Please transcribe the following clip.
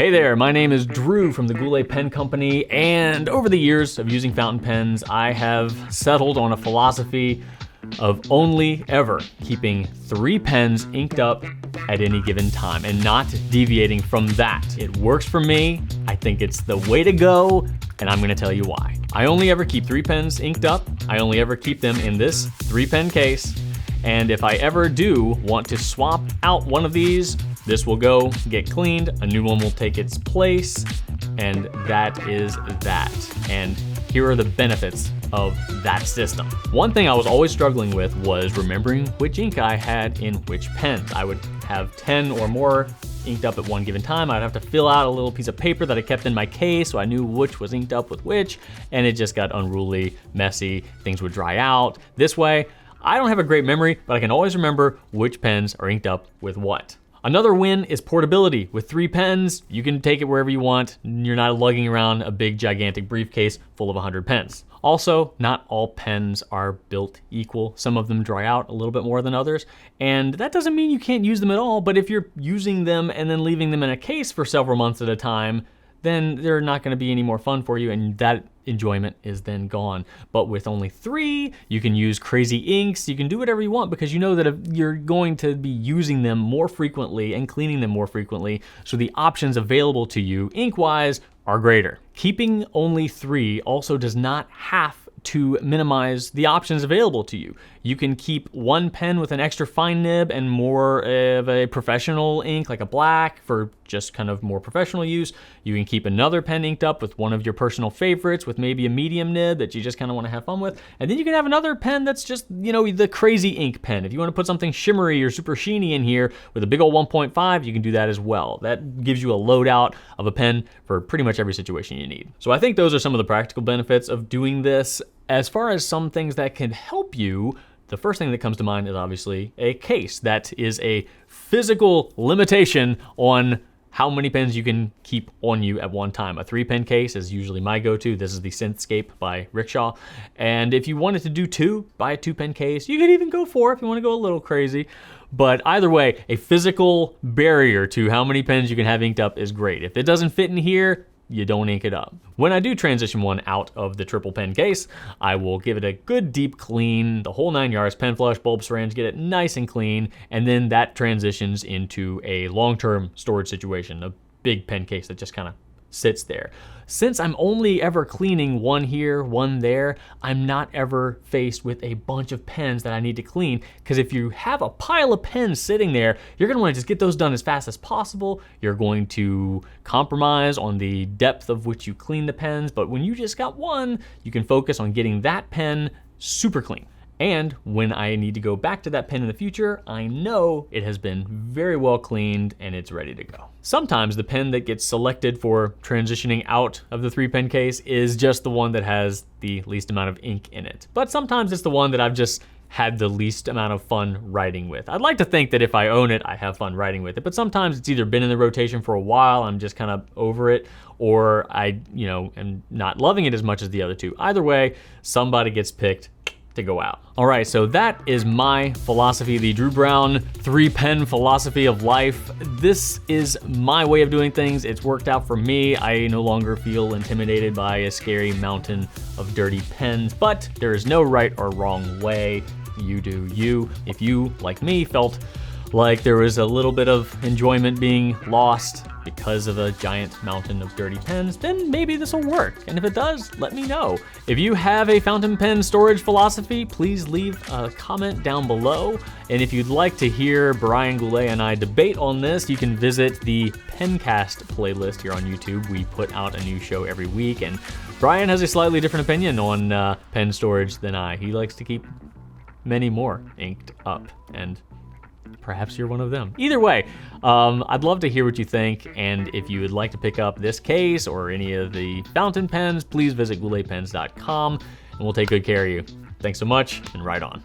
Hey there, my name is Drew from the Goulet Pen Company, and over the years of using fountain pens, I have settled on a philosophy of only ever keeping 3 pens inked up at any given time and not deviating from that. It works for me, I think it's the way to go, and I'm gonna tell you why. I only ever keep 3 pens inked up, I only ever keep them in this 3-pen case, and if I ever do want to swap out one of these, this will go get cleaned, a new one will take its place, and that is that. And here are the benefits of that system. One thing I was always struggling with was remembering which ink I had in which pens. I would have 10 or more inked up at one given time. I'd have to fill out a little piece of paper that I kept in my case so I knew which was inked up with which, and it just got unruly, messy, things would dry out. This way, I don't have a great memory, but I can always remember which pens are inked up with what. Another win is portability. With 3 pens, you can take it wherever you want. You're not lugging around a big gigantic briefcase full of 100 pens. Also, not all pens are built equal. Some of them dry out a little bit more than others, and that doesn't mean you can't use them at all, but if you're using them and then leaving them in a case for several months at a time, then they're not gonna be any more fun for you, and that enjoyment is then gone. But with only 3, you can use crazy inks, you can do whatever you want because you know that if you're going to be using them more frequently and cleaning them more frequently, so the options available to you ink-wise are greater. Keeping only 3 also does not have to minimize the options available to you. You can keep 1 pen with an extra fine nib and more of a professional ink, like a black, for just kind of more professional use. You can keep another pen inked up with one of your personal favorites with maybe a medium nib that you just kind of want to have fun with. And then you can have another pen that's just, you know, the crazy ink pen. If you want to put something shimmery or super sheeny in here with a big old 1.5, you can do that as well. That gives you a loadout of a pen for pretty much every situation you need. So I think those are some of the practical benefits of doing this. As far as some things that can help you, the first thing that comes to mind is obviously a case. That is a physical limitation on how many pens you can keep on you at one time. A 3-pen case is usually my go-to. This is the Synthscape by Rickshaw. And if you wanted to do 2, buy a 2-pen case. You could even go 4 if you want to go a little crazy. But either way, a physical barrier to how many pens you can have inked up is great. If it doesn't fit in here, you don't ink it up. When I do transition one out of the 3-pen case, I will give it a good deep clean, the whole 9 yards, pen flush, bulb syringe, get it nice and clean, and then that transitions into a long-term storage situation, a big pen case that just kind of sits there. Since I'm only ever cleaning 1 here, 1 there, I'm not ever faced with a bunch of pens that I need to clean, because if you have a pile of pens sitting there, you're gonna wanna just get those done as fast as possible. You're going to compromise on the depth of which you clean the pens, but when you just got 1, you can focus on getting that pen super clean. And when I need to go back to that pen in the future, I know it has been very well cleaned and it's ready to go. Sometimes the pen that gets selected for transitioning out of the 3-pen case is just the one that has the least amount of ink in it. But sometimes it's the one that I've just had the least amount of fun writing with. I'd like to think that if I own it, I have fun writing with it, but sometimes it's either been in the rotation for a while, I'm just kind of over it, or I, am not loving it as much as the other 2. Either way, somebody gets picked to go out. All right, so that is my philosophy, the Drew Brown 3-pen philosophy of life. This is my way of doing things. It's worked out for me. I no longer feel intimidated by a scary mountain of dirty pens, but there is no right or wrong way. You do you. If you, like me, felt like there was a little bit of enjoyment being lost because of a giant mountain of dirty pens, then maybe this will work. And if it does, let me know. If you have a fountain pen storage philosophy, please leave a comment down below. And if you'd like to hear Brian Goulet and I debate on this, you can visit the Pencast playlist here on YouTube. We put out a new show every week, and Brian has a slightly different opinion on pen storage than I. He likes to keep many more inked up, and perhaps you're one of them. Either way, I'd love to hear what you think, and if you would like to pick up this case or any of the fountain pens, please visit gouletpens.com, and we'll take good care of you. Thanks so much, and write on.